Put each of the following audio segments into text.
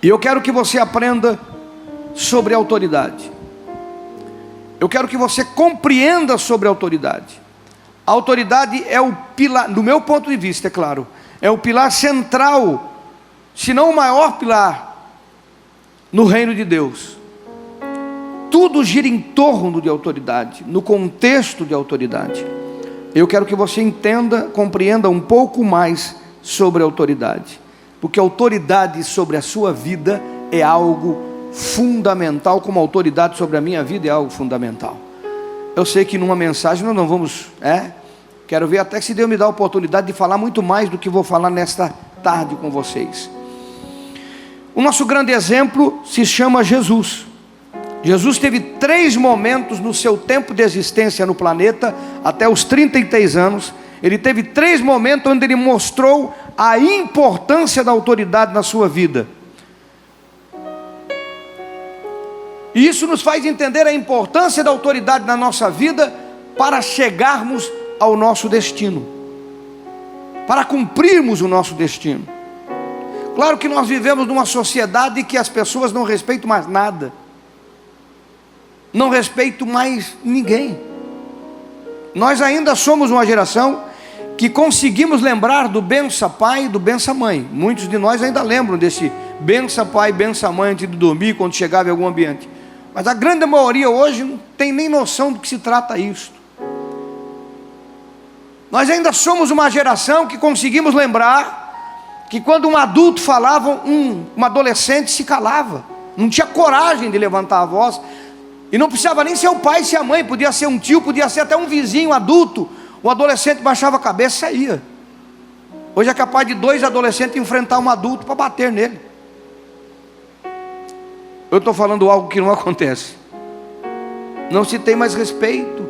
E eu quero que você aprenda sobre autoridade. Eu quero que você compreenda sobre autoridade. A autoridade é o pilar, do meu ponto de vista, é claro, é o pilar central, se não o maior pilar, no reino de Deus. Tudo gira em torno de autoridade, no contexto de autoridade. Eu quero que você entenda, compreenda um pouco mais sobre autoridade, porque autoridade sobre a sua vida é algo fundamental, como autoridade sobre a minha vida é algo fundamental. Eu sei que numa mensagem nós não vamos, quero ver até que se Deus me dá a oportunidade de falar muito mais do que vou falar nesta tarde com vocês. O nosso grande exemplo se chama Jesus. Jesus teve 3 momentos no seu tempo de existência no planeta, até os 33 anos, ele teve 3 momentos onde ele mostrou a importância da autoridade na sua vida. E isso nos faz entender a importância da autoridade na nossa vida para chegarmos ao nosso destino, para cumprirmos o nosso destino. Claro que nós vivemos numa sociedade que as pessoas não respeitam mais nada, não respeitam mais ninguém. Nós ainda somos uma geração que conseguimos lembrar do bença pai e do bença mãe. Muitos de nós ainda lembram desse bença pai, bença mãe antes de dormir, quando chegava em algum ambiente. Mas a grande maioria hoje não tem nem noção do que se trata isso. Nós ainda somos uma geração que conseguimos lembrar que quando um adulto falava, um adolescente se calava, não tinha coragem de levantar a voz, e não precisava nem ser o pai, ser a mãe, podia ser um tio, podia ser até um vizinho adulto. O adolescente baixava a cabeça e saía. Hoje é capaz de 2 adolescentes enfrentar um adulto para bater nele. Eu estou falando algo que não acontece. Não se tem mais respeito,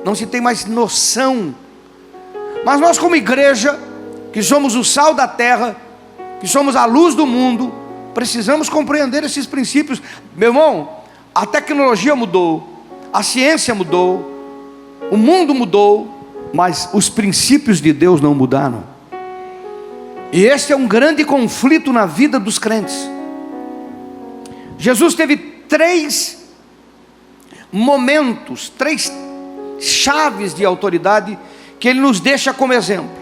não se tem mais noção. Mas nós, como igreja, que somos o sal da terra, que somos a luz do mundo, precisamos compreender esses princípios. Meu irmão, a tecnologia mudou, a ciência mudou, o mundo mudou, mas os princípios de Deus não mudaram. E esse é um grande conflito na vida dos crentes. Jesus teve 3 momentos, 3 chaves de autoridade que ele nos deixa como exemplo.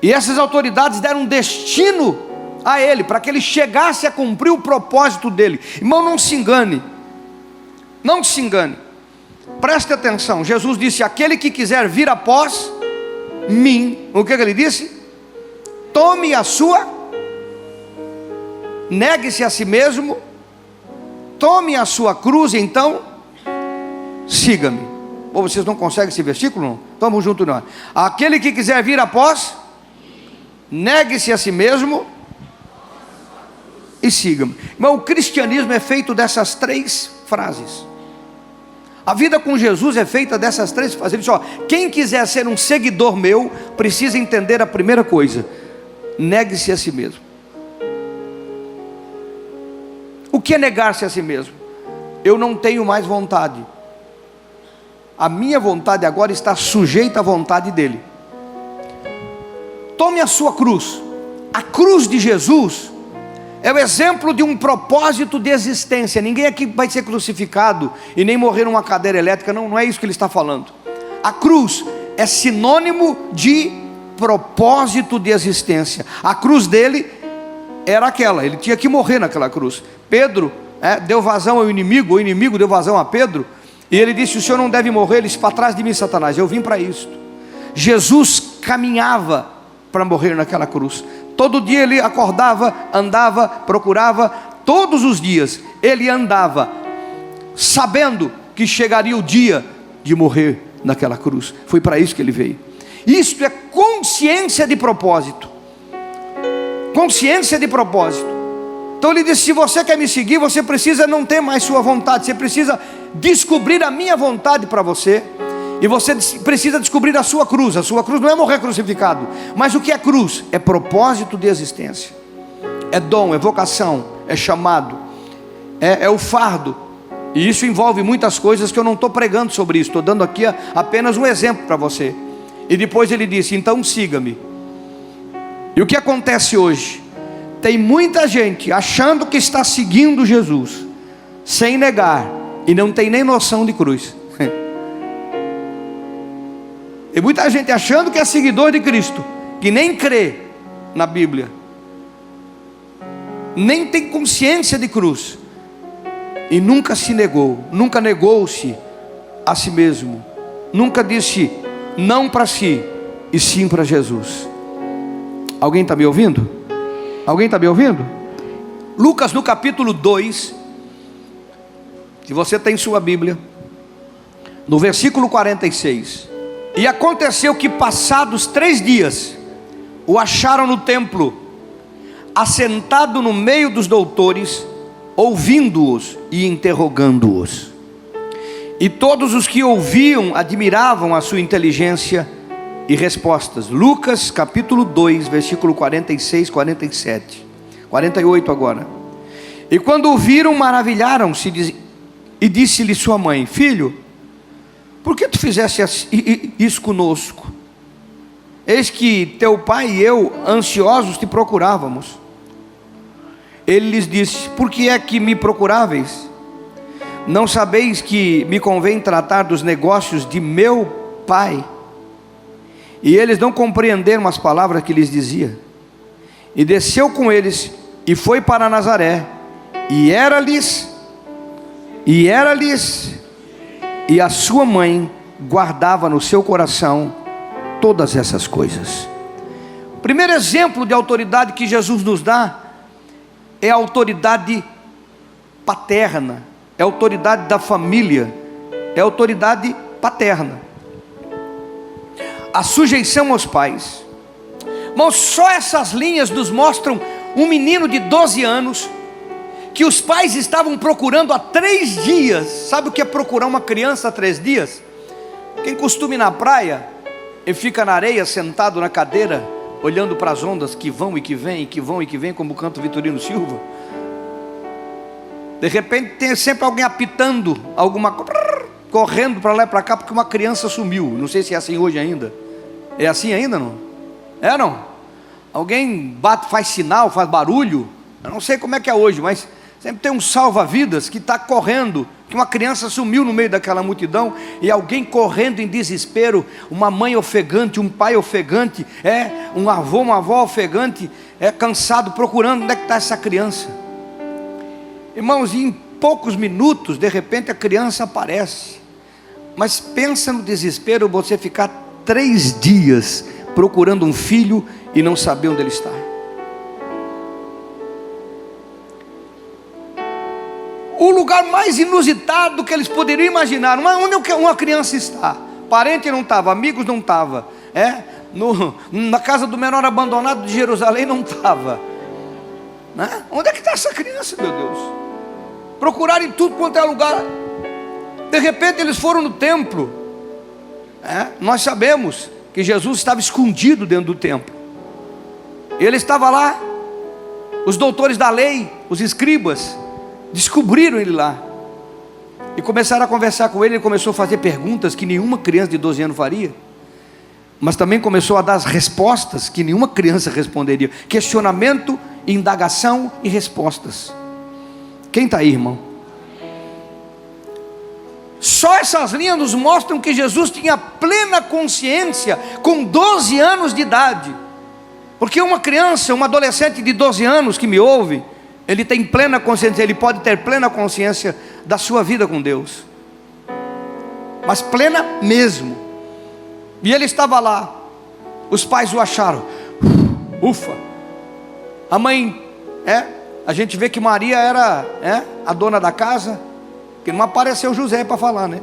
E essas autoridades deram um destino a ele, para que ele chegasse a cumprir o propósito dele. Irmão, não se engane, não se engane, preste atenção. Jesus disse: aquele que quiser vir após mim, o que ele disse? Tome a sua, negue-se a si mesmo, tome a sua cruz, então siga-me. Ou vocês não conseguem esse versículo? Não? Vamos junto nós. Aquele que quiser vir após, negue-se a si mesmo e siga-me. Mas o cristianismo é feito dessas 3 frases. A vida com Jesus é feita dessas 3 frases. Ele diz: ó, quem quiser ser um seguidor meu, precisa entender a primeira coisa: negue-se a si mesmo. O que é negar-se a si mesmo? Eu não tenho mais vontade. A minha vontade agora está sujeita à vontade dele. Tome a sua cruz. A cruz de Jesus é o exemplo de um propósito de existência. Ninguém aqui vai ser crucificado e nem morrer numa cadeira elétrica. Não é isso que ele está falando. A cruz é sinônimo de propósito de existência. A cruz dele era aquela, ele tinha que morrer naquela cruz. Pedro deu vazão ao inimigo, o inimigo deu vazão a Pedro, e ele disse: o senhor não deve morrer. Ele disse: para trás de mim, Satanás, eu vim para isso. Jesus caminhava para morrer naquela cruz. Todo dia ele acordava, andava, procurava, todos os dias ele andava, sabendo que chegaria o dia de morrer naquela cruz. Foi para isso que ele veio. Isto é consciência de propósito. Consciência de propósito. Então ele disse: se você quer me seguir, você precisa não ter mais sua vontade, você precisa descobrir a minha vontade para você. E você precisa descobrir a sua cruz. A sua cruz não é morrer crucificado. Mas o que é cruz? É propósito de existência, é dom, é vocação, é chamado, é o fardo. E isso envolve muitas coisas que eu não estou pregando sobre isso. Estou dando aqui apenas um exemplo para você. E depois ele disse: então siga-me. E o que acontece hoje? Tem muita gente achando que está seguindo Jesus, sem negar, e não tem nem noção de cruz. Tem muita gente achando que é seguidor de Cristo, que nem crê na Bíblia, nem tem consciência de cruz, e nunca se negou, nunca negou-se a si mesmo, nunca disse não para si, e sim para Jesus. Alguém está me ouvindo? Alguém está me ouvindo? Lucas no capítulo 2, se você tem sua Bíblia, no versículo 46. E aconteceu que passados 3 dias, o acharam no templo, assentado no meio dos doutores, ouvindo-os e interrogando-os. E todos os que ouviam admiravam a sua inteligência e respostas. Lucas capítulo 2, versículo 46, 47, 48 agora. E quando o viram, maravilharam-se, e disse-lhe sua mãe: filho, por que tu fizeste isso conosco? Eis que teu pai e eu, ansiosos, te procurávamos. Ele lhes disse: por que é que me procuráveis? Não sabeis que me convém tratar dos negócios de meu pai? E eles não compreenderam as palavras que lhes dizia. E desceu com eles, e foi para Nazaré, e a sua mãe guardava no seu coração todas essas coisas. O primeiro exemplo de autoridade que Jesus nos dá é a autoridade paterna, é a autoridade da família, é a autoridade paterna, a sujeição aos pais. Irmãos, só essas linhas nos mostram um menino de 12 anos, que os pais estavam procurando há 3 dias. Sabe o que é procurar uma criança há 3 dias? Quem costuma ir na praia e fica na areia, sentado na cadeira, olhando para as ondas que vão e que vêm, que vão e que vêm, como canta o Vitorino Silva. De repente tem sempre alguém apitando alguma coisa, correndo para lá e para cá, porque uma criança sumiu. Não sei se é assim hoje ainda. É assim ainda, não? É, não? Alguém bate, faz sinal, faz barulho. Eu não sei como é que é hoje, mas sempre tem um salva-vidas que está correndo, que uma criança sumiu no meio daquela multidão, e alguém correndo em desespero, uma mãe ofegante, um pai ofegante, um avô, uma avó ofegante, cansado, procurando onde é que está essa criança. Irmãos, e em poucos minutos, de repente a criança aparece. Mas pensa no desespero, você ficar 3 dias procurando um filho e não saber onde ele está. O lugar mais inusitado que eles poderiam imaginar, onde uma criança está? Parente não estava, amigos não estava, na casa do menor abandonado de Jerusalém não estava, né? Onde é que está essa criança, meu Deus? Procuraram em tudo quanto é lugar. De repente eles foram no templo. Nós sabemos que Jesus estava escondido dentro do templo. Ele estava lá. Os doutores da lei, os escribas, descobriram ele lá e começaram a conversar com ele. Ele começou a fazer perguntas que nenhuma criança de 12 anos faria, mas também começou a dar as respostas que nenhuma criança responderia. Questionamento, indagação e respostas. Quem está aí, irmão? Só essas linhas nos mostram que Jesus tinha plena consciência com 12 anos de idade. Porque uma criança, um adolescente de 12 anos que me ouve, ele tem plena consciência, ele pode ter plena consciência da sua vida com Deus, mas plena mesmo. E ele estava lá, os pais o acharam, ufa. A mãe, a gente vê que Maria era a dona da casa, que não apareceu José para falar, né?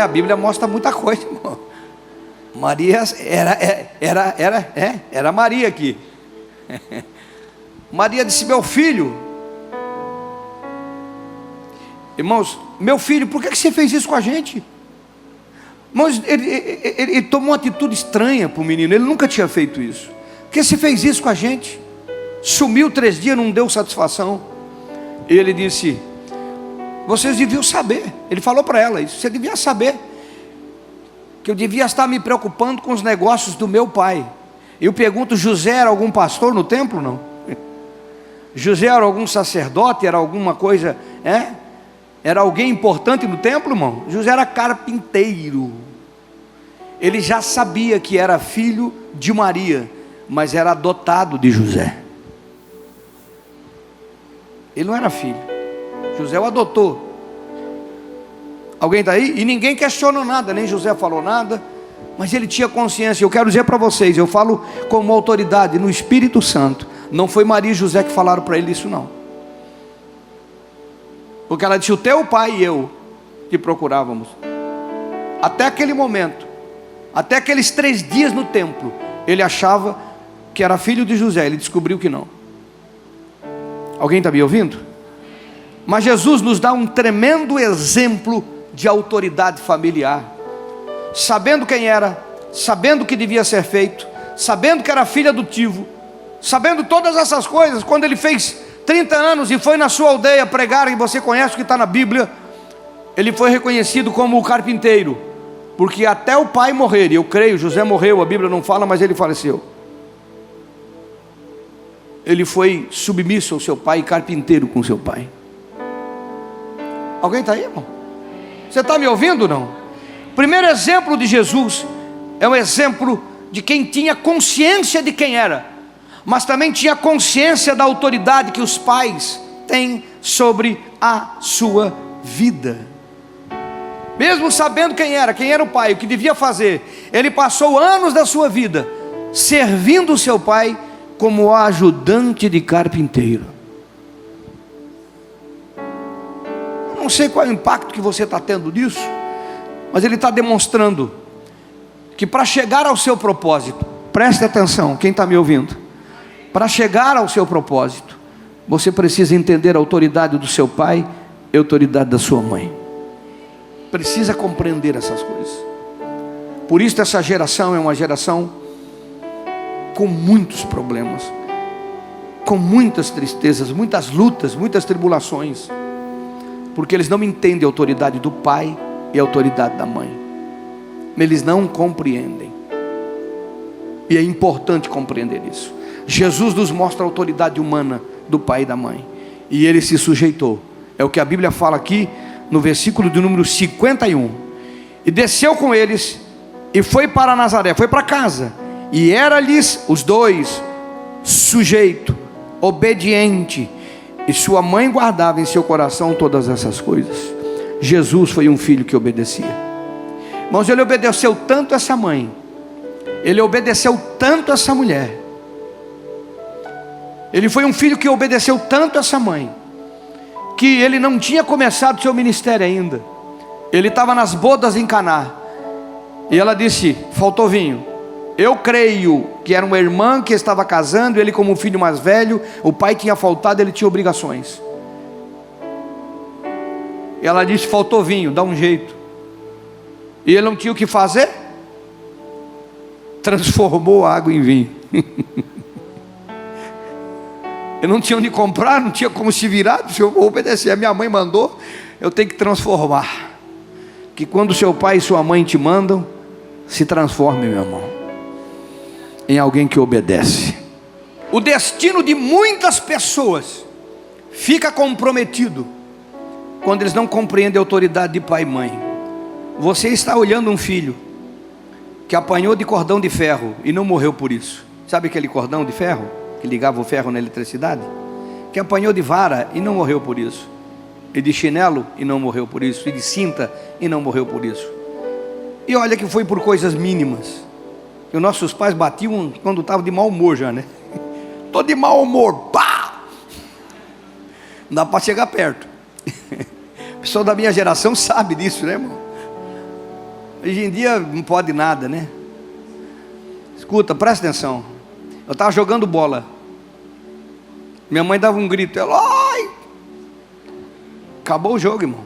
A Bíblia mostra muita coisa, irmão. Maria era Maria aqui. Maria disse: meu filho, irmãos, meu filho, por que você fez isso com a gente? Irmãos, ele tomou uma atitude estranha para o menino. Ele nunca tinha feito isso. Por que você fez isso com a gente? Sumiu 3 dias, não deu satisfação. E ele disse: vocês deviam saber. Ele falou para ela isso: você devia saber que eu devia estar me preocupando com os negócios do meu pai. Eu pergunto, José era algum pastor no templo? Não. José era algum sacerdote? Era alguma coisa, Era alguém importante no templo, irmão? José era carpinteiro. Ele já sabia que era filho de Maria, mas era adotado de José. Ele não era filho, José o adotou. Alguém está aí? E ninguém questionou nada, nem José falou nada, mas ele tinha consciência. Eu quero dizer para vocês, eu falo como autoridade no Espírito Santo, não foi Maria e José que falaram para ele isso não. Porque ela disse, o teu pai e eu te procurávamos. Até aquele momento, até aqueles 3 dias no templo, ele achava que era filho de José, ele descobriu que não. Alguém está me ouvindo? Mas Jesus nos dá um tremendo exemplo de autoridade familiar, sabendo quem era, sabendo o que devia ser feito, sabendo que era filho adotivo, sabendo todas essas coisas. Quando ele fez 30 anos e foi na sua aldeia pregar, e você conhece o que está na Bíblia, ele foi reconhecido como o carpinteiro, porque até o pai morrer, e eu creio, José morreu, a Bíblia não fala, mas ele faleceu. Ele foi submisso ao seu pai, carpinteiro com seu pai. Alguém está aí, irmão? Você está me ouvindo ou não? O primeiro exemplo de Jesus é um exemplo de quem tinha consciência de quem era, mas também tinha consciência da autoridade que os pais têm sobre a sua vida. Mesmo sabendo quem era o pai, o que devia fazer, ele passou anos da sua vida servindo o seu pai como ajudante de carpinteiro. Eu não sei qual é o impacto que você está tendo disso, mas ele está demonstrando que para chegar ao seu propósito, preste atenção, quem está me ouvindo, para chegar ao seu propósito, você precisa entender a autoridade do seu pai e a autoridade da sua mãe. Precisa compreender essas coisas. Por isso essa geração é uma geração com muitos problemas, com muitas tristezas, muitas lutas, muitas tribulações, porque eles não entendem a autoridade do pai e a autoridade da mãe. Eles não compreendem, e é importante compreender isso. Jesus nos mostra a autoridade humana do pai e da mãe, e ele se sujeitou. É o que a Bíblia fala aqui no versículo de número 51. E desceu com eles e foi para Nazaré, foi para casa, e era-lhes os dois sujeito, obediente, e sua mãe guardava em seu coração todas essas coisas. Jesus foi um filho que obedecia. Irmãos, ele obedeceu tanto essa mãe, ele obedeceu tanto essa mulher, ele foi um filho que obedeceu tanto essa mãe, que ele não tinha começado seu ministério ainda. Ele estava nas bodas em Caná, e ela disse, faltou vinho. Eu creio que era uma irmã que estava casando, ele como filho mais velho, o pai tinha faltado, ele tinha obrigações. E ela disse, faltou vinho, dá um jeito. E ele não tinha o que fazer, transformou a água em vinho. Eu não tinha onde comprar, não tinha como se virar, disse, eu vou obedecer, a minha mãe mandou, eu tenho que transformar. Que quando seu pai e sua mãe te mandam, se transforme, meu irmão, em alguém que obedece. O destino de muitas pessoas fica comprometido quando eles não compreendem a autoridade de pai e mãe. Você está olhando um filho que apanhou de cordão de ferro e não morreu por isso. Sabe aquele cordão de ferro que ligava o ferro na eletricidade? Que apanhou de vara e não morreu por isso, e de chinelo e não morreu por isso, e de cinta e não morreu por isso. E olha que foi por coisas mínimas. E os nossos pais batiam quando estavam de mau humor já, né? Estou de mau humor, pá! Não dá para chegar perto. O pessoal da minha geração sabe disso, né, irmão? Hoje em dia não pode nada, né? Escuta, presta atenção. Eu estava jogando bola, minha mãe dava um grito, ela, ai! Acabou o jogo, irmão.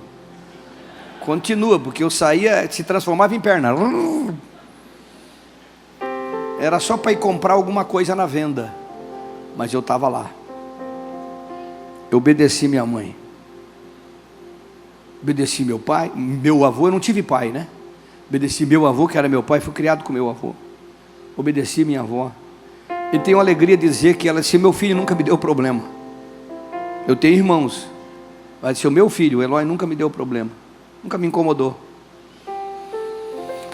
Continua, porque eu saía, se transformava em perna. Era só para ir comprar alguma coisa na venda, mas eu estava lá. Eu obedeci minha mãe, obedeci meu pai, meu avô. Eu não tive pai, né? Obedeci meu avô, que era meu pai, fui criado com meu avô. Obedeci minha avó, E tenho a alegria de dizer que ela disse: meu filho nunca me deu problema. Eu tenho irmãos, ela disse: o meu filho, o Eloy, nunca me deu problema, nunca me incomodou.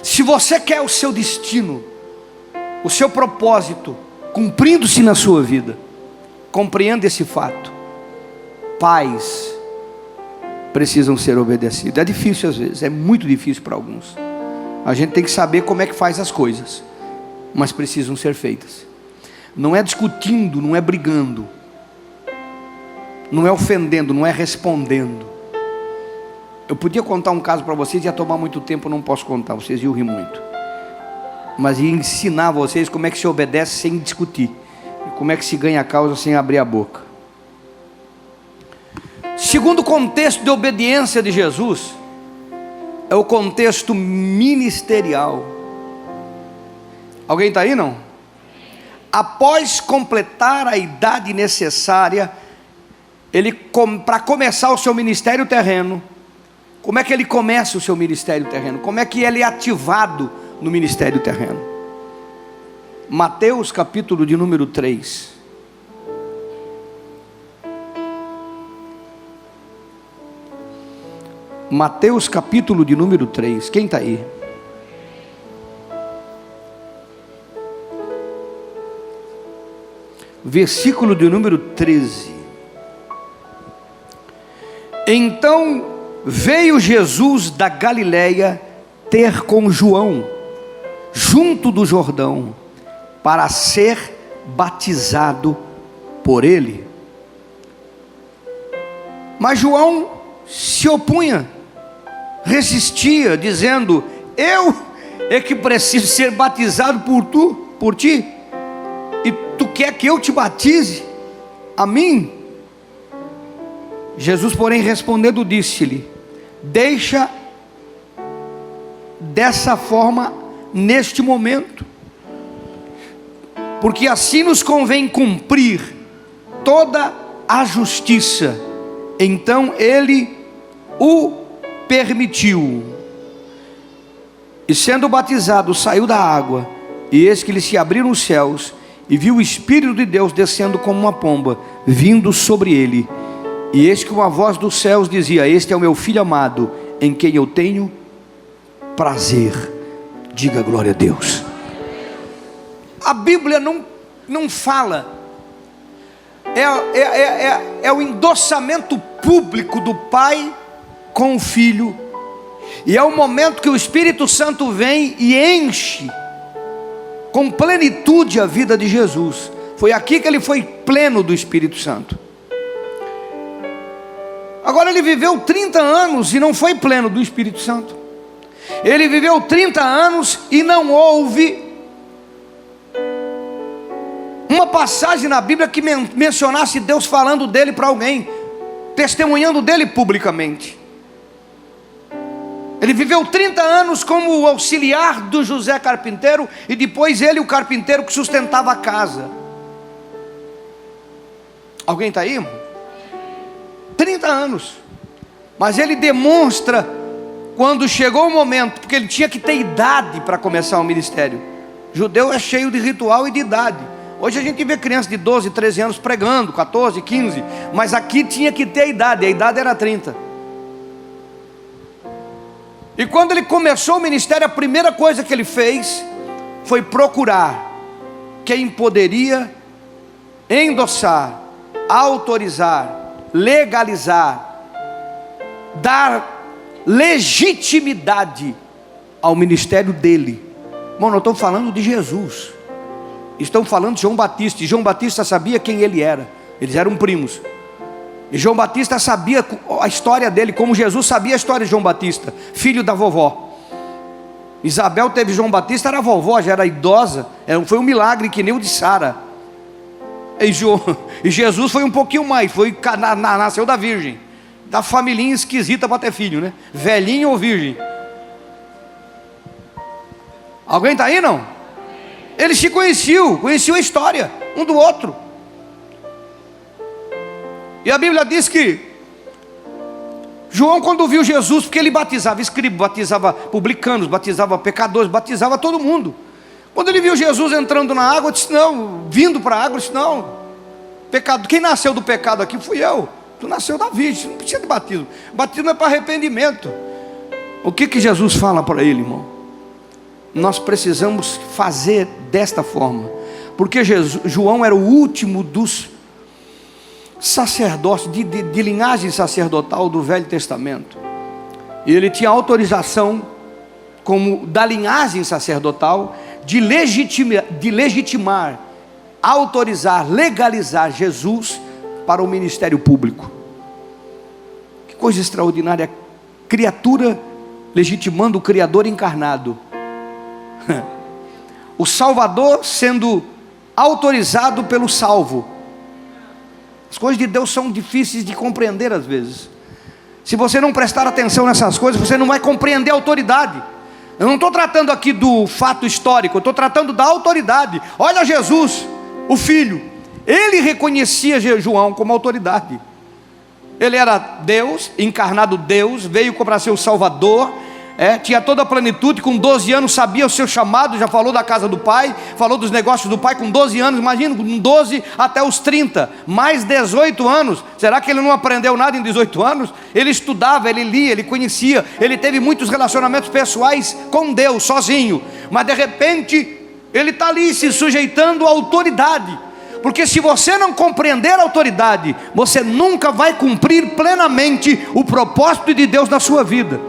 Se você quer o seu destino, o seu propósito cumprindo-se na sua vida, compreenda esse fato: pais precisam ser obedecidos. É difícil às vezes, é muito difícil para alguns. A gente tem que saber como é que faz as coisas, mas precisam ser feitas. Não é discutindo, não é brigando, não é ofendendo, não é respondendo. Eu podia contar um caso para vocês, ia tomar muito tempo, não posso contar, vocês iam rir muito. Mas ia ensinar vocês como é que se obedece sem discutir, e como é que se ganha a causa sem abrir a boca. Segundo contexto de obediência de Jesus, é o contexto ministerial. Alguém está aí, não? Após completar a idade necessária, ele, para começar o seu ministério terreno, como é que ele começa o seu ministério terreno? Como é que ele é ativado no ministério terreno? Mateus capítulo de número 3. Mateus capítulo de número 3. Quem está aí? Versículo de número 13. Então veio Jesus da Galileia ter com João, junto do Jordão, para ser batizado por ele. Mas João se opunha, resistia, dizendo: eu é que preciso ser batizado por ti, e tu quer que eu te batize a mim? Jesus, porém, respondendo, disse-lhe: deixa dessa forma neste momento, porque assim nos convém cumprir toda a justiça. Então ele o permitiu, e sendo batizado saiu da água, e eis que lhe se abriram os céus, e viu o Espírito de Deus descendo como uma pomba, vindo sobre ele. E eis que uma voz dos céus dizia: este é o meu filho amado, em quem eu tenho prazer. Diga glória a Deus. A Bíblia não fala, é o endossamento público do Pai com o Filho, e é o momento que o Espírito Santo vem e enche com plenitude a vida de Jesus. Foi aqui que ele foi pleno do Espírito Santo. Agora, ele viveu 30 anos e não foi pleno do Espírito Santo. Ele viveu 30 anos e não houve uma passagem na Bíblia que mencionasse Deus falando dele para alguém, testemunhando dele publicamente. Ele viveu 30 anos como o auxiliar do José carpinteiro, e depois ele, o carpinteiro que sustentava a casa. Alguém está aí, irmão? 30 anos. Mas ele demonstra, quando chegou o momento, porque ele tinha que ter idade para começar o ministério. Judeu é cheio de ritual e de idade. Hoje a gente vê crianças de 12, 13 anos pregando, 14, 15. Mas aqui tinha que ter idade, a idade era 30. E quando ele começou o ministério, a primeira coisa que ele fez foi procurar quem poderia endossar, autorizar, legalizar, dar legitimidade ao ministério dele. Irmão, não estamos falando de Jesus, estamos falando de João Batista. E João Batista sabia quem ele era, eles eram primos. E João Batista sabia a história dele, como Jesus sabia a história de João Batista, filho da vovó. Isabel teve João Batista, era vovó, já era idosa, foi um milagre que nem o de Sara. E Jesus foi um pouquinho mais, nasceu da virgem, da familhinha esquisita para ter filho, né? Velhinho ou virgem? Alguém está aí, não? Eles se conheciam a história um do outro. E a Bíblia diz que João, quando viu Jesus, porque ele batizava escribas, batizava publicanos, batizava pecadores, batizava todo mundo. Quando ele viu Jesus entrando na água, disse: não, vindo para a água, disse: não, pecado, quem nasceu do pecado aqui fui eu. Tu nasceu da virgem, não precisa de batismo. Batismo é para arrependimento. O que Jesus fala para ele, irmão? Nós precisamos fazer desta forma, porque João era o último dos sacerdotes de linhagem sacerdotal do Velho Testamento, e ele tinha autorização, como da linhagem sacerdotal, de legitimar, autorizar, legalizar Jesus para o ministério público. Que coisa extraordinária, criatura legitimando o Criador encarnado. O Salvador sendo autorizado pelo salvo. As coisas de Deus são difíceis de compreender às vezes. Se você não prestar atenção nessas coisas, você não vai compreender a autoridade. Eu não estou tratando aqui do fato histórico, eu estou tratando da autoridade. Olha Jesus, o Filho, ele reconhecia João como autoridade. Ele era Deus, encarnado Deus, veio para ser o Salvador, tinha toda a plenitude, com 12 anos sabia o seu chamado, já falou da casa do Pai, falou dos negócios do Pai com 12 anos, imagina, com 12 até os 30, mais 18 anos, será que ele não aprendeu nada em 18 anos? Ele estudava, ele lia, ele conhecia, ele teve muitos relacionamentos pessoais com Deus, sozinho, mas de repente, ele está ali se sujeitando à autoridade, porque se você não compreender a autoridade, você nunca vai cumprir plenamente o propósito de Deus na sua vida.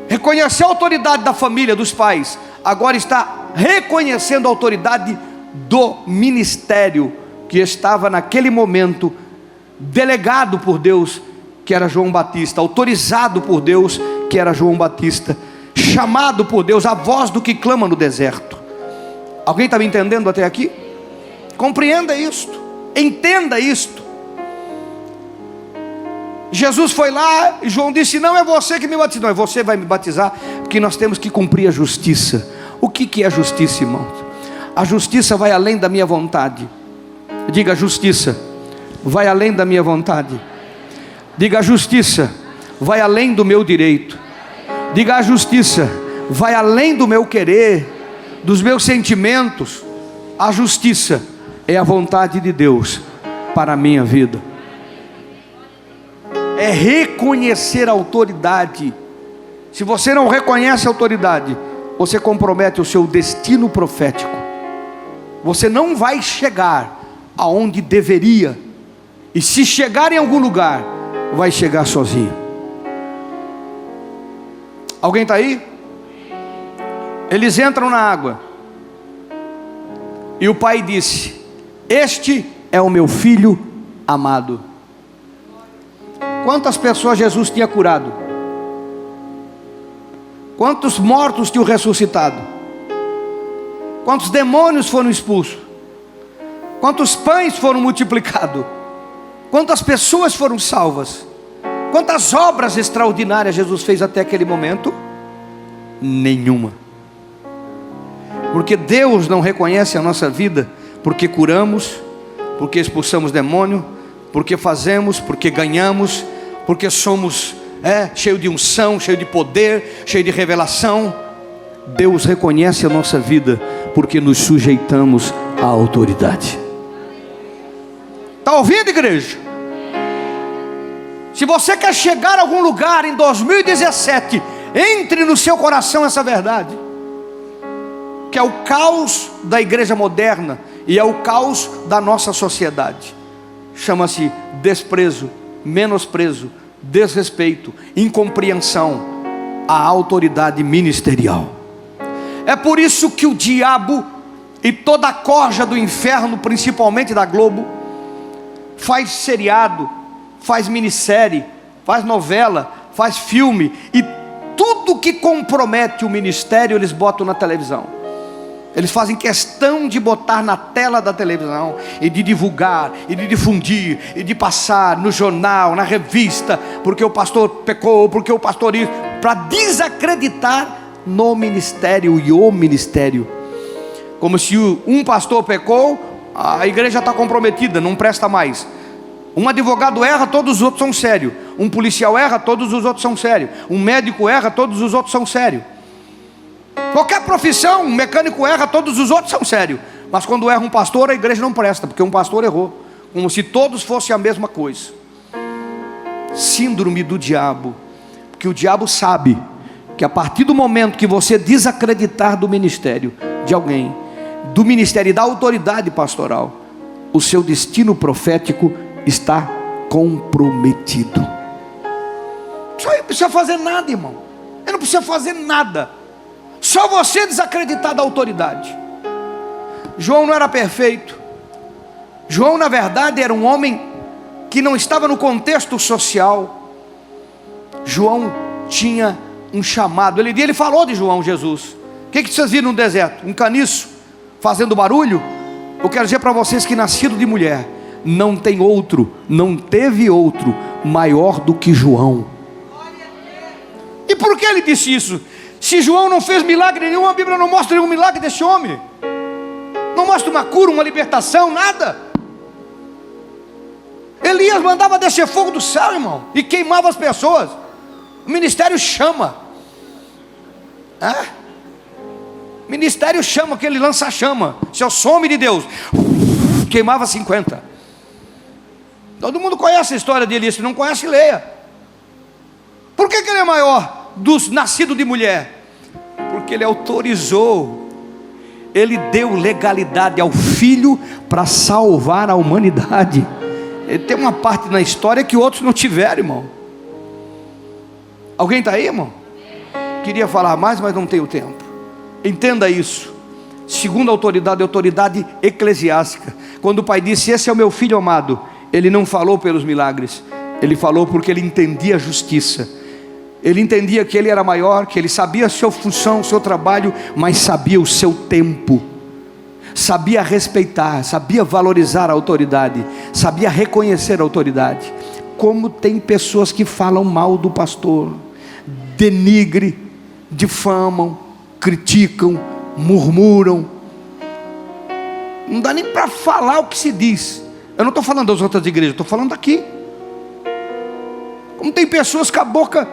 Reconheceu a autoridade da família, dos pais, agora está reconhecendo a autoridade do ministério, que estava naquele momento delegado por Deus, que era João Batista, autorizado por Deus, que era João Batista, chamado por Deus, a voz do que clama no deserto. Alguém está me entendendo até aqui? Compreenda isto, entenda isto. Jesus foi lá e João disse: não é você que me batiza, não, é você que vai me batizar, porque nós temos que cumprir a justiça. O que é justiça, irmãos? A justiça vai além da minha vontade. Diga: a justiça vai além da minha vontade. Diga: a justiça vai além do meu direito. Diga: a justiça vai além do meu querer, dos meus sentimentos. A justiça é a vontade de Deus para a minha vida. É reconhecer a autoridade. Se você não reconhece a autoridade, você compromete o seu destino profético. Você não vai chegar aonde deveria, e se chegar em algum lugar, vai chegar sozinho. Alguém está aí? Eles entram na água, e o pai disse: este é o meu filho amado. Quantas pessoas Jesus tinha curado? Quantos mortos tinham ressuscitado? Quantos demônios foram expulsos? Quantos pães foram multiplicados? Quantas pessoas foram salvas? Quantas obras extraordinárias Jesus fez até aquele momento? Nenhuma. Porque Deus não reconhece a nossa vida porque curamos, porque expulsamos demônio, porque fazemos, porque ganhamos, porque somos cheio de unção, cheio de poder, cheio de revelação. Deus reconhece a nossa vida porque nos sujeitamos à autoridade. Está ouvindo, igreja? Se você quer chegar a algum lugar em 2017, entre no seu coração essa verdade, que é o caos da igreja moderna e é o caos da nossa sociedade. Chama-se desprezo, menosprezo, desrespeito, incompreensão à autoridade ministerial. É por isso que o diabo e toda a corja do inferno, principalmente da Globo, faz seriado, faz minissérie, faz novela, faz filme, e tudo que compromete o ministério eles botam na televisão. Eles fazem questão de botar na tela da televisão, e de divulgar, e de difundir, e de passar no jornal, na revista, porque o pastor pecou, porque o pastor isso, para desacreditar no ministério e o ministério. Como se um pastor pecou, a igreja está comprometida, não presta mais. Um advogado erra, todos os outros são sérios. Um policial erra, todos os outros são sérios. Um médico erra, todos os outros são sérios. Qualquer profissão, um mecânico erra, todos os outros são sérios. Mas quando erra um pastor, a igreja não presta, porque um pastor errou. Como se todos fossem a mesma coisa. Síndrome do diabo. Porque o diabo sabe que a partir do momento que você desacreditar do ministério de alguém, do ministério e da autoridade pastoral, o seu destino profético está comprometido. Só não precisa fazer nada, irmão. Eu não precisa fazer nada. Só você desacreditar da autoridade. João não era perfeito. João, na verdade, era um homem que não estava no contexto social. João tinha um chamado. Ele falou de João Jesus. O que vocês viram no deserto? Um caniço fazendo barulho? Eu quero dizer para vocês que nascido de mulher, não tem outro, não teve outro maior do que João. E por que ele disse isso? Se João não fez milagre nenhum, a Bíblia não mostra nenhum milagre desse homem. Não mostra uma cura, uma libertação, nada. Elias mandava descer fogo do céu, irmão, e queimava as pessoas. O ministério chama. O ministério chama, que ele lança chama. Se eu sou homem de Deus, queimava 50. Todo mundo conhece a história de Elias. Se não conhece, leia. Por que ele é maior dos nascidos de mulher? Porque ele autorizou, ele deu legalidade ao filho para salvar a humanidade. Ele tem uma parte na história que outros não tiveram, irmão. Alguém está aí, irmão? Queria falar mais, mas não tenho tempo. Entenda isso. Segunda autoridade, autoridade eclesiástica. Quando o pai disse: esse é o meu filho amado, ele não falou pelos milagres, ele falou porque ele entendia a justiça. Ele entendia que ele era maior, que ele sabia a sua função, o seu trabalho, mas sabia o seu tempo. Sabia respeitar, sabia valorizar a autoridade, sabia reconhecer a autoridade. Como tem pessoas que falam mal do pastor, denigre, difamam, criticam, murmuram. Não dá nem para falar o que se diz. Eu não estou falando das outras igrejas, estou falando daqui. Como tem pessoas com a boca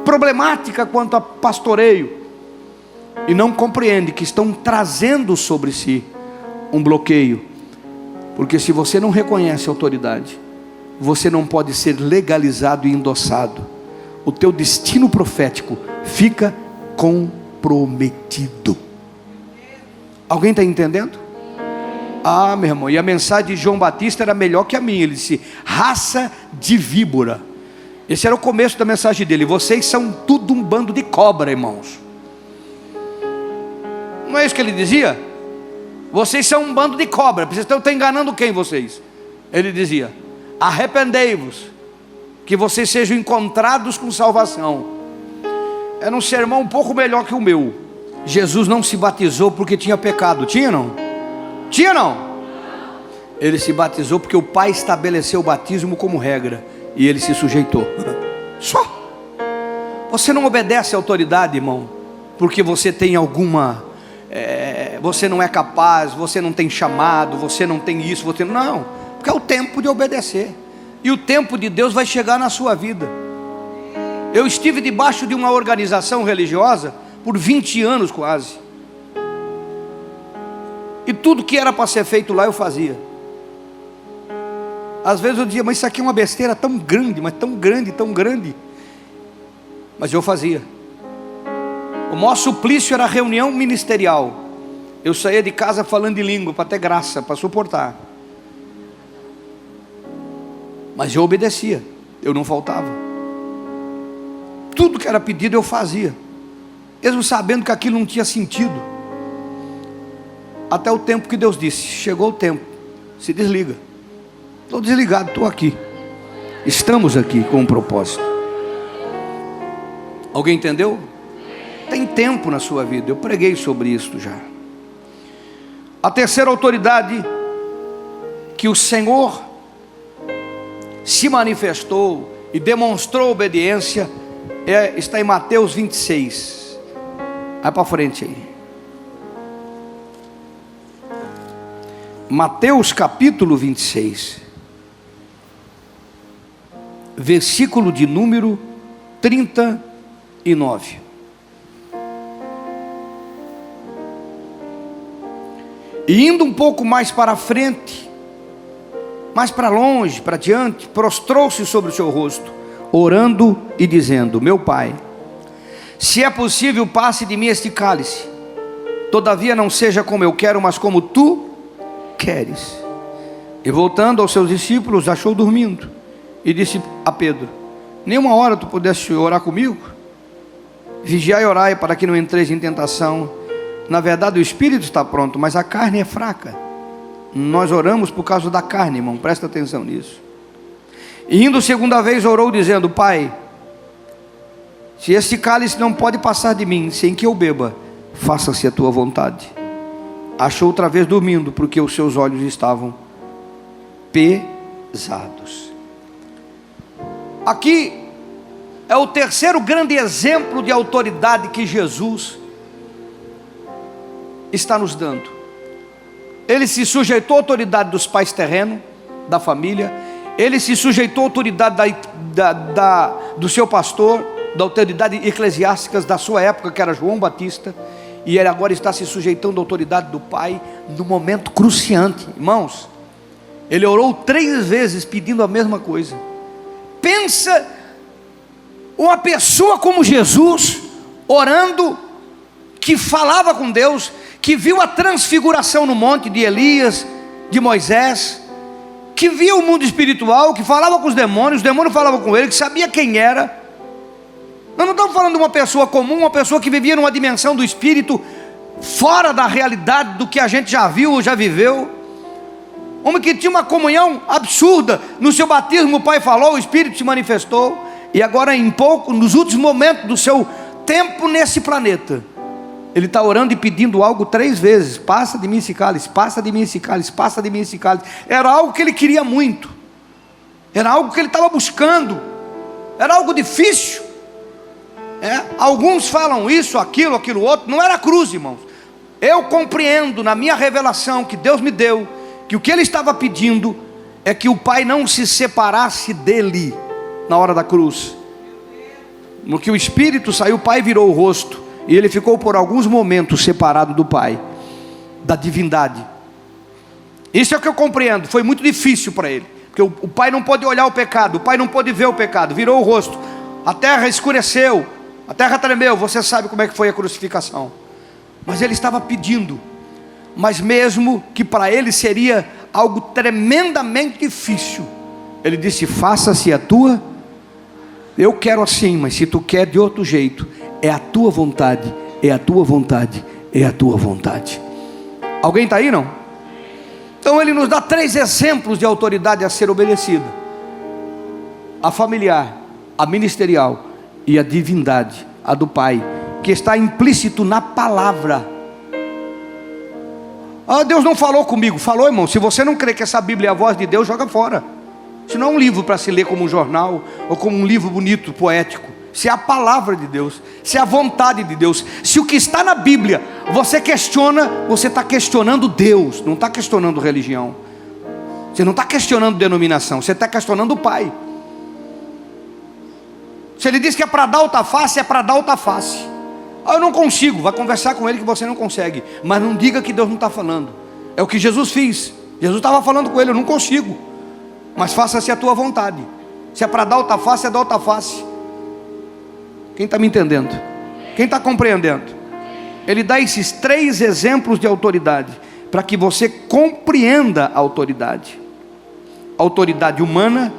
problemática quanto a pastoreio, e não compreende que estão trazendo sobre si um bloqueio. Porque se você não reconhece a autoridade, você não pode ser legalizado e endossado. O teu destino profético fica comprometido. Alguém está entendendo? Ah, meu irmão, e a mensagem de João Batista era melhor que a minha. Ele disse: raça de víbora. Esse era o começo da mensagem dele. Vocês são tudo um bando de cobra, irmãos. Não é isso que ele dizia? Vocês são um bando de cobra. Vocês estão enganando quem, vocês? Ele dizia: arrependei-vos, que vocês sejam encontrados com salvação. Era um sermão um pouco melhor que o meu. Jesus não se batizou porque tinha pecado. Tinha não? Tinha não? Ele se batizou porque o Pai estabeleceu o batismo como regra, e ele se sujeitou. Só. Você não obedece à autoridade, irmão, porque você tem alguma você não é capaz, você não tem chamado, você não tem isso, você não. Porque é o tempo de obedecer. E o tempo de Deus vai chegar na sua vida. Eu estive debaixo de uma organização religiosa por 20 anos quase. E tudo que era para ser feito lá eu fazia. Às vezes eu dizia: mas isso aqui é uma besteira tão grande, mas tão grande, tão grande. Mas eu fazia. O maior suplício era a reunião ministerial. Eu saía de casa falando de língua para ter graça, para suportar. Mas eu obedecia, eu não faltava. Tudo que era pedido eu fazia, mesmo sabendo que aquilo não tinha sentido. Até o tempo que Deus disse: chegou o tempo, se desliga. Estou desligado, estou aqui. Estamos aqui com um propósito. Alguém entendeu? Tem tempo na sua vida, eu preguei sobre isso já. A terceira autoridade que o Senhor se manifestou e demonstrou obediência está em Mateus 26. Vai para frente aí. Mateus capítulo 26, versículo de número 39. E indo um pouco mais para frente, mais para longe, para diante, prostrou-se sobre o seu rosto, orando e dizendo: meu Pai, se é possível, passe de mim este cálice, todavia não seja como eu quero, mas como tu queres. E voltando aos seus discípulos, achou dormindo, e disse a Pedro: nenhuma hora tu pudeste orar comigo? Vigiai e orai para que não entreis em tentação. Na verdade o espírito está pronto, mas a carne é fraca. Nós oramos por causa da carne, irmão, presta atenção nisso. E indo segunda vez orou dizendo: Pai, se este cálice não pode passar de mim sem que eu beba, faça-se a tua vontade. Achou outra vez dormindo, porque os seus olhos estavam pesados. Aqui é o terceiro grande exemplo de autoridade que Jesus está nos dando. Ele se sujeitou à autoridade dos pais terrenos, da família. Ele se sujeitou à autoridade do seu pastor, da autoridade eclesiástica da sua época, que era João Batista. E ele agora está se sujeitando à autoridade do Pai, no momento cruciante. Irmãos, ele orou 3 vezes pedindo a mesma coisa. Pensa uma pessoa como Jesus, orando, que falava com Deus, que viu a transfiguração no monte de Elias, de Moisés, que via o mundo espiritual, que falava com os demônios falavam com ele, que sabia quem era. Nós não estamos falando de uma pessoa comum, uma pessoa que vivia numa dimensão do espírito, fora da realidade do que a gente já viu ou já viveu. Homem que tinha uma comunhão absurda. No seu batismo o Pai falou, o Espírito se manifestou. E agora nos últimos momentos do seu tempo nesse planeta, ele está orando e pedindo algo 3 vezes: passa de mim esse cálice, passa de mim esse cálice, passa de mim esse cálice. Era algo que ele queria muito, era algo que ele estava buscando, era algo difícil. Alguns falam isso, aquilo outro. Não era cruz, irmãos. Eu compreendo na minha revelação que Deus me deu, que o que ele estava pedindo é que o Pai não se separasse dele na hora da cruz. No que o Espírito saiu, o Pai virou o rosto, e ele ficou por alguns momentos separado do Pai, da divindade. Isso é o que eu compreendo. Foi muito difícil para ele, porque o Pai não pôde olhar o pecado, o Pai não pôde ver o pecado, virou o rosto, a terra escureceu, a terra tremeu. Você sabe como é que foi a crucificação. Mas ele estava pedindo, mas mesmo que para ele seria algo tremendamente difícil, ele disse: faça-se a tua. Eu quero assim, mas se tu quer de outro jeito, é a tua vontade, é a tua vontade, é a tua vontade. Alguém está aí, não? Então ele nos dá 3 exemplos de autoridade a ser obedecida: a familiar, a ministerial e a divindade, a do Pai, que está implícito na palavra. Deus não falou comigo. Falou, irmão. Se você não crê que essa Bíblia é a voz de Deus, joga fora. Isso não é um livro para se ler como um jornal, ou como um livro bonito, poético. Se é a palavra de Deus, se é a vontade de Deus. Se o que está na Bíblia você questiona, você está questionando Deus, não está questionando religião. Você não está questionando denominação, você está questionando o Pai. Se ele diz que é para dar outra face, é para dar outra face. Eu não consigo. Vai conversar com ele que você não consegue, mas não diga que Deus não está falando. É o que Jesus fez. Jesus estava falando com ele: eu não consigo, mas faça-se a tua vontade. Se é para dar outra face, é dar outra face. Quem está me entendendo? Quem está compreendendo? Ele dá esses 3 exemplos de autoridade, para que você compreenda a autoridade. A autoridade humana,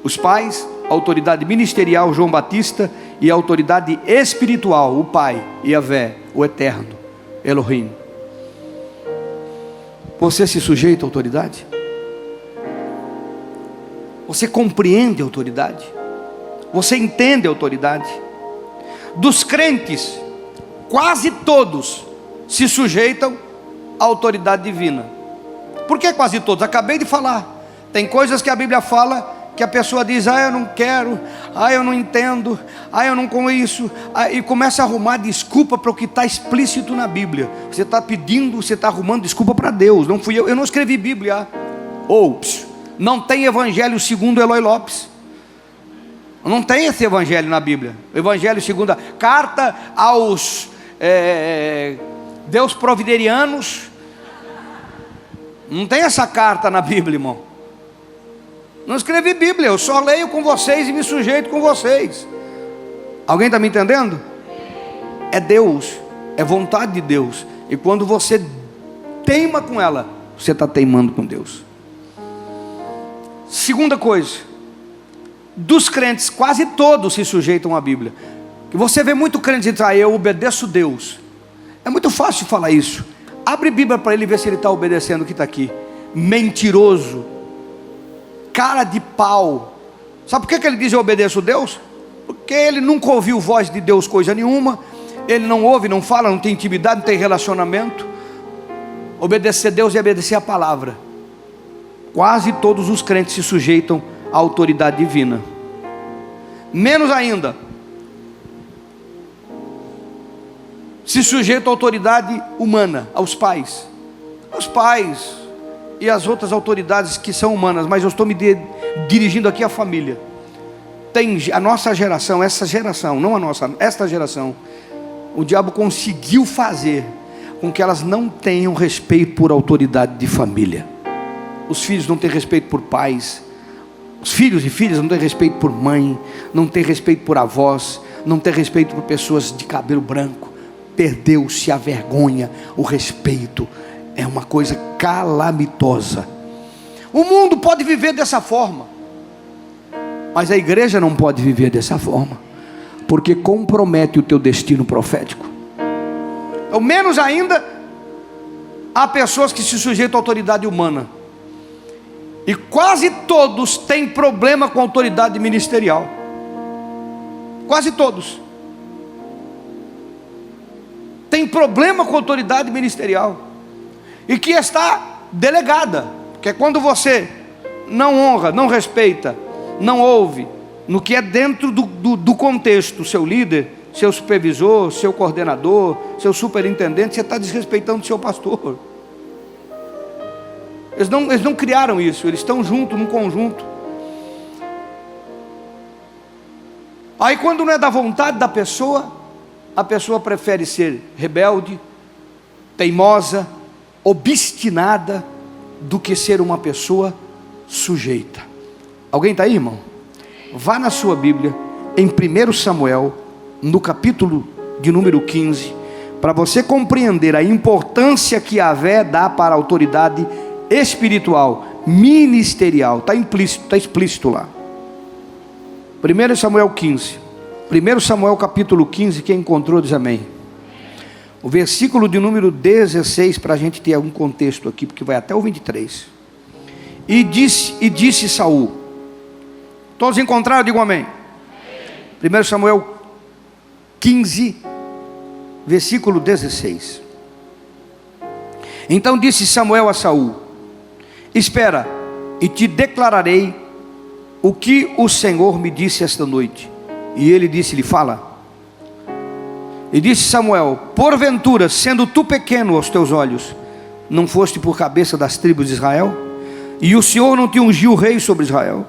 os pais; a autoridade ministerial, João Batista; e a autoridade espiritual, o Pai, Yahvé, o Eterno, Elohim. Você se sujeita à autoridade? Você compreende a autoridade? Você entende a autoridade? Dos crentes, quase todos se sujeitam à autoridade divina. Por que quase todos? Acabei de falar. Tem coisas que a Bíblia fala que a pessoa diz: eu não quero, eu não entendo, eu não com isso, e começa a arrumar desculpa para o que está explícito na Bíblia. Você está pedindo, você está arrumando desculpa para Deus. Não fui eu não escrevi Bíblia. Não tem evangelho segundo Eloy Lopes. Não tem esse evangelho na Bíblia. O evangelho segundo a carta aos Deus providerianos. Não tem essa carta na Bíblia, irmão. Não escrevi Bíblia, eu só leio com vocês e me sujeito com vocês. Alguém está me entendendo? É Deus, é vontade de Deus. E quando você teima com ela, você está teimando com Deus. Segunda coisa, dos crentes, quase todos se sujeitam à Bíblia. E você vê muito crente dizer, eu obedeço Deus. É muito fácil falar isso. Abre a Bíblia para ele ver se ele está obedecendo o que está aqui. Mentiroso, cara de pau. Sabe por que ele diz eu obedeço a Deus? Porque ele nunca ouviu voz de Deus coisa nenhuma. Ele não ouve, não fala, não tem intimidade, não tem relacionamento. Obedecer a Deus é obedecer a palavra. Quase todos os crentes se sujeitam à autoridade divina. Menos ainda, se sujeita à autoridade humana, aos pais. Os pais e as outras autoridades que são humanas, mas eu estou me dirigindo aqui à família. Tem a nossa geração, essa geração, não a nossa, esta geração, o diabo conseguiu fazer com que elas não tenham respeito por autoridade de família. Os filhos não têm respeito por pais, os filhos e filhas não têm respeito por mãe, não têm respeito por avós, não têm respeito por pessoas de cabelo branco. Perdeu-se a vergonha, o respeito. É uma coisa calamitosa. O mundo pode viver dessa forma, mas a igreja não pode viver dessa forma, porque compromete o teu destino profético. Ou menos ainda, há pessoas que se sujeitam à autoridade humana, e quase todos têm problema com a autoridade ministerial. Quase todos tem problema com a autoridade ministerial, e que está delegada, que é quando você não honra, não respeita, não ouve, no que é dentro do contexto, seu líder, seu supervisor, seu coordenador, seu superintendente, você está desrespeitando o seu pastor. Eles não criaram isso, eles estão juntos, num conjunto. Aí quando não é da vontade da pessoa, a pessoa prefere ser rebelde, teimosa, obstinada, do que ser uma pessoa sujeita. Alguém está aí, irmão? Vá na sua Bíblia, em 1 Samuel, no capítulo de número 15, para você compreender a importância que Yahvé dá para a autoridade espiritual, ministerial. Está implícito, está explícito lá. 1 Samuel 15. 1 Samuel capítulo 15, quem encontrou diz amém. O versículo de número 16, para a gente ter algum contexto aqui, porque vai até o 23. E disse Saul. Todos encontraram? Digam amém. 1 Samuel 15, versículo 16. Então disse Samuel a Saul: espera, e te declararei o que o Senhor me disse esta noite. E ele disse-lhe: fala. E disse Samuel: porventura, sendo tu pequeno aos teus olhos, não foste por cabeça das tribos de Israel? E o Senhor não te ungiu rei sobre Israel?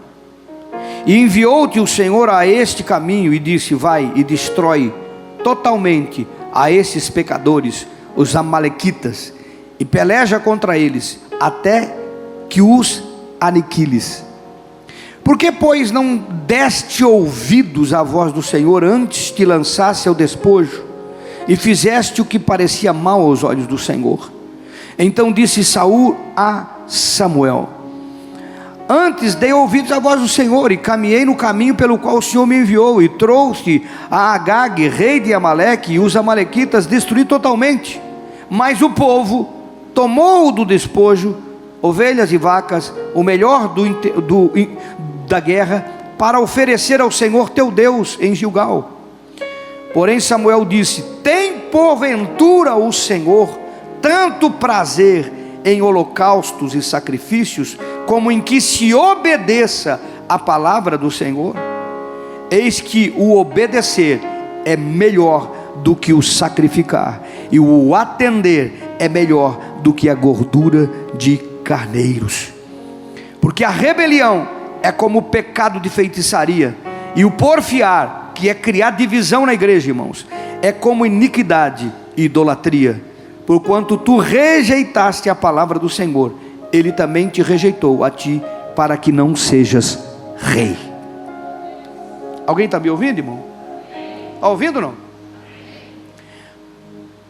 E enviou-te o Senhor a este caminho e disse: vai e destrói totalmente a esses pecadores, os amalequitas, e peleja contra eles, até que os aniquiles. Por que, pois, não deste ouvidos à voz do Senhor antes te lançasse ao despojo, e fizeste o que parecia mal aos olhos do Senhor? Então disse Saul a Samuel: antes dei ouvidos à voz do Senhor, e caminhei no caminho pelo qual o Senhor me enviou, e trouxe a Agag, rei de Amaleque, e os amalequitas destruí totalmente. Mas o povo tomou do despojo ovelhas e vacas, o melhor da guerra, para oferecer ao Senhor teu Deus em Gilgal. Porém Samuel disse: tem porventura o Senhor tanto prazer em holocaustos e sacrifícios, como em que se obedeça a palavra do Senhor? Eis que o obedecer é melhor do que o sacrificar, e o atender é melhor do que a gordura de carneiros. Porque a rebelião é como o pecado de feitiçaria, e o porfiar, que é criar divisão na igreja, irmãos, é como iniquidade e idolatria. Porquanto tu rejeitaste a palavra do Senhor, ele também te rejeitou a ti, para que não sejas rei. Alguém está me ouvindo, irmão? Está ouvindo ou não?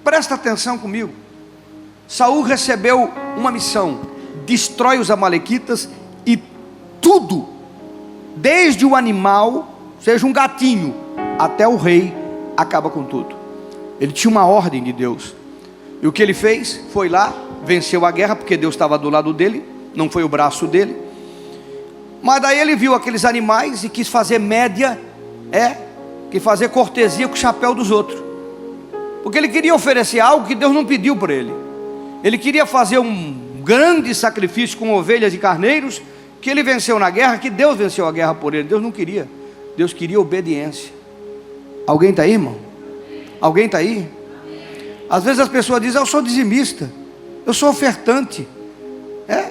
Presta atenção comigo. Saul recebeu uma missão: destrói os amalequitas, e tudo, desde o animal, seja um gatinho, até o rei, acaba com tudo. Ele tinha uma ordem de Deus, e o que ele fez? Foi lá, venceu a guerra, porque Deus estava do lado dele, não foi o braço dele. Mas daí ele viu aqueles animais e quis fazer média, quis fazer cortesia com o chapéu dos outros, porque ele queria oferecer algo que Deus não pediu para ele. Ele queria fazer um grande sacrifício com ovelhas e carneiros, que ele venceu na guerra, que Deus venceu a guerra por ele. Deus não queria, Deus queria obediência. Alguém está aí, irmão? Alguém está aí? Às vezes as pessoas dizem: eu sou dizimista, eu sou ofertante,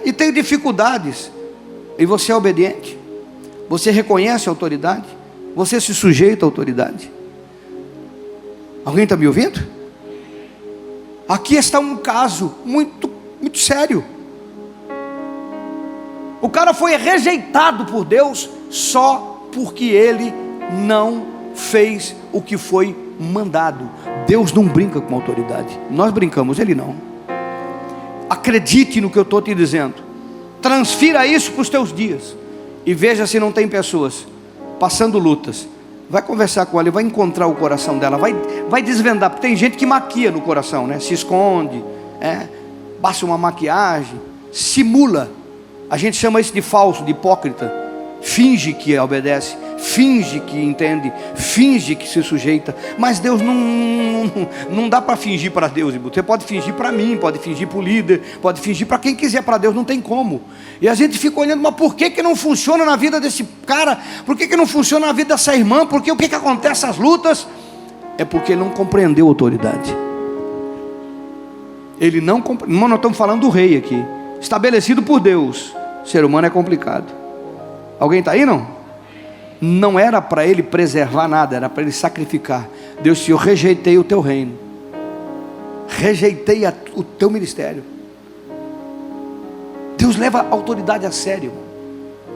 e tenho dificuldades. E você é obediente? Você reconhece a autoridade? Você se sujeita à autoridade? Alguém está me ouvindo? Aqui está um caso muito sério. O cara foi rejeitado por Deus só porque ele não fez o que foi mandado. Deus não brinca com autoridade. Nós brincamos, ele não. Acredite no que eu estou te dizendo. Transfira isso para os teus dias e veja se não tem pessoas passando lutas. Vai conversar com ela, vai encontrar o coração dela, vai desvendar, porque tem gente que maquia no coração, né? Se esconde, passa uma maquiagem, simula. A gente chama isso de falso, de hipócrita. Finge que obedece, finge que entende, finge que se sujeita. Mas Deus não dá para fingir para Deus. Você pode fingir para mim, pode fingir para o líder, pode fingir para quem quiser. Para Deus não tem como. E a gente fica olhando: mas por que não funciona na vida desse cara? Por que não funciona na vida dessa irmã? Por que, o que acontece as lutas? É porque ele não compreendeu a autoridade. Ele não compreendeu. Nós estamos falando do rei aqui, estabelecido por Deus. O ser humano é complicado. Alguém está aí, não? Não era para ele preservar nada, era para ele sacrificar. Deus disse: eu rejeitei o teu reino, rejeitei o teu ministério. Deus leva a autoridade a sério.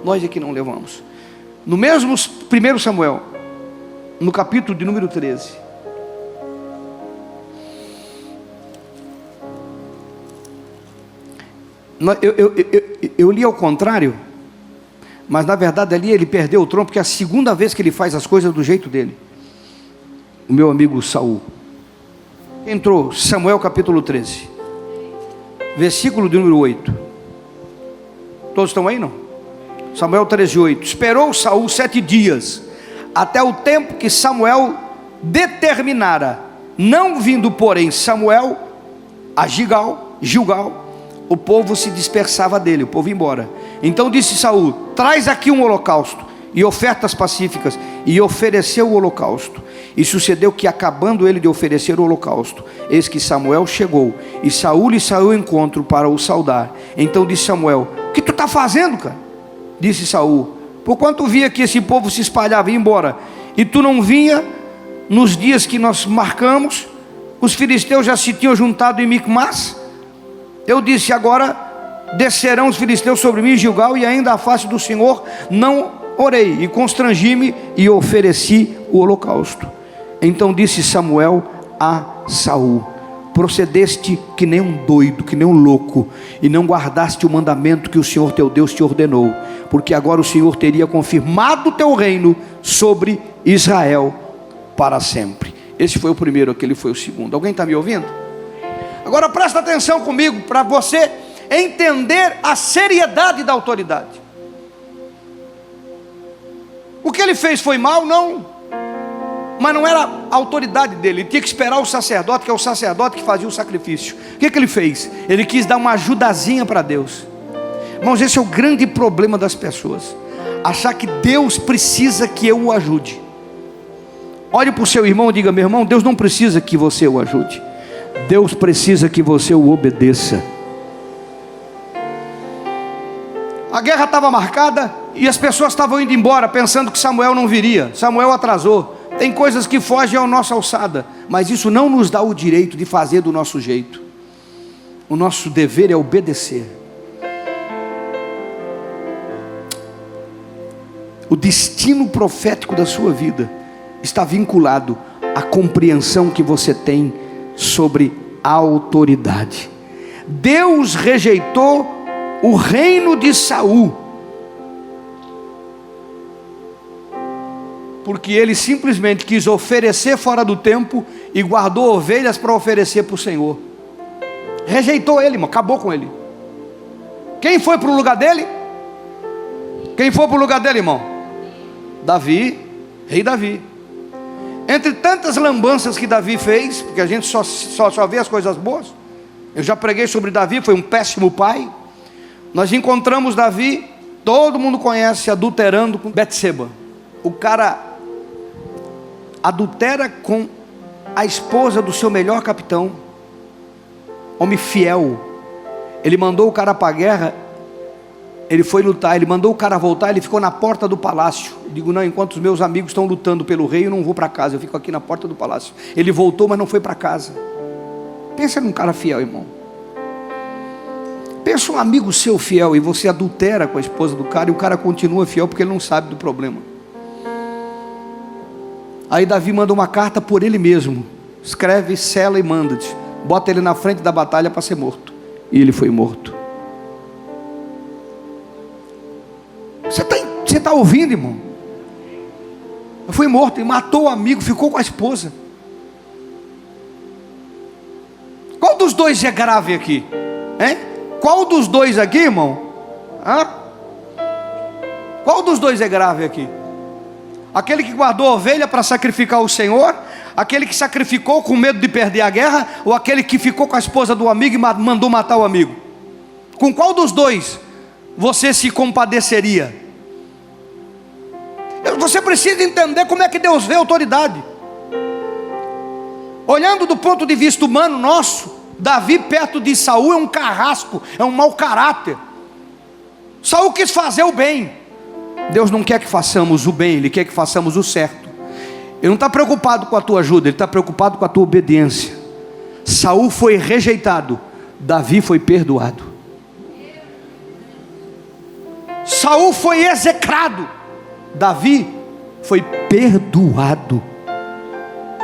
Nós é que não levamos. No mesmo 1 Samuel, no capítulo de número 13, eu li ao contrário, mas na verdade ali ele perdeu o trono, porque é a segunda vez que ele faz as coisas do jeito dele. O meu amigo Saul. Entrou Samuel capítulo 13, versículo de número 8. Todos estão aí, não? Samuel 13, 8. Esperou Saul 7 dias, até o tempo que Samuel determinara. Não vindo, porém, Samuel a Gilgal, o povo se dispersava dele, o povo ia embora. Então disse Saul: traz aqui um holocausto e ofertas pacíficas. E ofereceu o holocausto. E sucedeu que, acabando ele de oferecer o holocausto, eis que Samuel chegou, e Saul lhe saiu ao encontro para o saudar. Então disse Samuel: o que tu está fazendo, cara? Disse Saul: porquanto via que esse povo se espalhava e ia embora, e tu não vinha nos dias que nós marcamos, os filisteus já se tinham juntado em Micmas. Eu disse: agora descerão os filisteus sobre mim em Gilgal, e ainda à face do Senhor não orei, e constrangi-me e ofereci o holocausto. Então disse Samuel a Saul: procedeste que nem um doido, que nem um louco, e não guardaste o mandamento que o Senhor teu Deus te ordenou, porque agora o Senhor teria confirmado o teu reino sobre Israel para sempre. Esse foi o primeiro, aquele foi o segundo. Alguém está me ouvindo? Agora presta atenção comigo, para você entender a seriedade da autoridade. O que ele fez foi mal? Não. Mas não era a autoridade dele. Ele tinha que esperar o sacerdote, que é o sacerdote que fazia o sacrifício. O que ele fez? Ele quis dar uma ajudazinha para Deus. Irmãos, esse é o grande problema das pessoas: achar que Deus precisa que eu o ajude. Olhe para o seu irmão e diga: meu irmão, Deus não precisa que você o ajude, Deus precisa que você o obedeça. A guerra estava marcada e as pessoas estavam indo embora pensando que Samuel não viria. Samuel atrasou. Tem coisas que fogem à nossa alçada, mas isso não nos dá o direito de fazer do nosso jeito. O nosso dever é obedecer. O destino profético da sua vida está vinculado à compreensão que você tem sobre a autoridade. Deus rejeitou o reino de Saul, porque ele simplesmente quis oferecer fora do tempo e guardou ovelhas para oferecer para o Senhor. Rejeitou ele, irmão, acabou com ele. Quem foi para o lugar dele? Quem foi para o lugar dele, irmão? Davi, rei Davi. Entre tantas lambanças que Davi fez, porque a gente só vê as coisas boas. Eu já preguei sobre Davi, foi um péssimo pai. Nós encontramos Davi, todo mundo conhece, adulterando com Betseba. O cara adultera com a esposa do seu melhor capitão, homem fiel. Ele mandou o cara para a guerra, ele foi lutar, ele mandou o cara voltar, ele ficou na porta do palácio. Eu digo, não, enquanto os meus amigos estão lutando pelo rei, eu não vou para casa, eu fico aqui na porta do palácio. Ele voltou, mas não foi para casa. Pensa num cara fiel, irmão. Pensa um amigo seu fiel, e você adultera com a esposa do cara, e o cara continua fiel, porque ele não sabe do problema. Aí Davi manda uma carta por ele mesmo, escreve, sela e manda, bota ele na frente da batalha para ser morto. E ele foi morto. Você está ouvindo, irmão? Foi morto e matou o amigo, ficou com a esposa. Qual dos dois é grave aqui? Hein? Qual dos dois aqui, irmão? Hã? Qual dos dois é grave aqui? Aquele que guardou a ovelha para sacrificar o Senhor? Aquele que sacrificou com medo de perder a guerra? Ou aquele que ficou com a esposa do amigo e mandou matar o amigo? Com qual dos dois você se compadeceria? Você precisa entender como é que Deus vê a autoridade. Olhando do ponto de vista humano nosso, Davi perto de Saul é um carrasco, é um mau caráter. Saul quis fazer o bem. Deus não quer que façamos o bem, Ele quer que façamos o certo. Ele não está preocupado com a tua ajuda, Ele está preocupado com a tua obediência. Saul foi rejeitado, Davi foi perdoado. Saul foi execrado, Davi foi perdoado.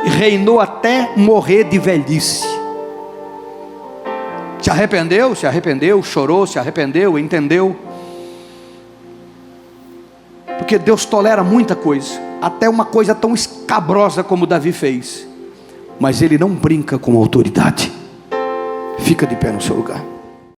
E reinou até morrer de velhice. Se arrependeu, chorou, se arrependeu, entendeu. Porque Deus tolera muita coisa, até uma coisa tão escabrosa como Davi fez. Mas Ele não brinca com a autoridade. Fica de pé no seu lugar.